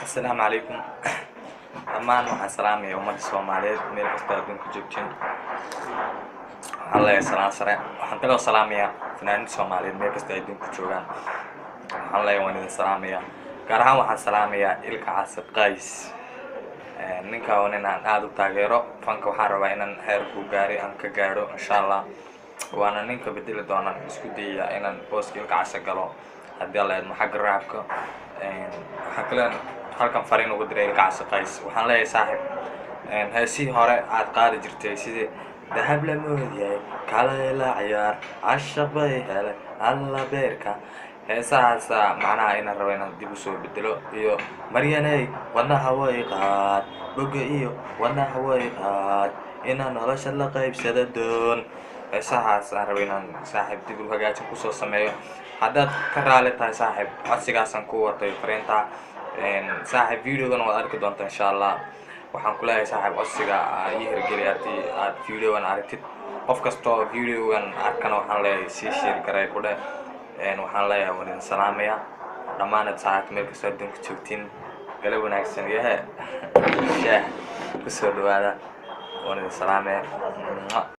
السلام عليكم. أمان waxaan salaamaya ummadda Soomaaliyeed meel kasta adduunka joogtiin. Allah ya salaam sare. Waxaan kaloo salaamayaa fanaaniinta Soomaaliyeed meel kasta adduunka joogaan. Allah ya waan idin salaamayaa. Gaar ahaan waxaan salaamayaa Ilka Casab Qays. Ninka oo aan aad u taageero fanka waxaan rabaa inaan heer ku gaari aan ka gaaro insha Allah. Waana ninka bedeli doona isku dayaya inaan booska Ilka Casab galo haddii Allah idmo xagga raabka. waxaan kale halkan fariin ugu diray Ilka Casab Qays. waxaan leeyahay saaxiib heesii hore aad qaadi jirtay sidii dahab la moodiyay kala la ciyaar ashaq bay helay alla beerka heesahaas macnaha inaan rabo inaan dib u soo bedelo iyo maryanay wadnaha way qaad boga iyo wadnaha way qaad inaan nolosha la qaybsado doon heesahaas aan rabo inaan saaxiib dib u hagaajin ku soo sameeyo haddaad ka raali tahay saaxiib codsigaasan ku watay fariinta saaxiib videogan waad arki doontaa insha Allah waxaan ku leeyahay saaxiib codsiga ii hirgeliyay haddii aad videogan aragtid qof kastoo videogan arkana waxaan leeyahay sii share garay ku dheh waxaan leeyahay waan idin salaamayaa dhammaan saaxiib meel kasta adduunka joogtiin galab wanaagsan yahay shaah ku soo dhawaada waan idin salaamayaa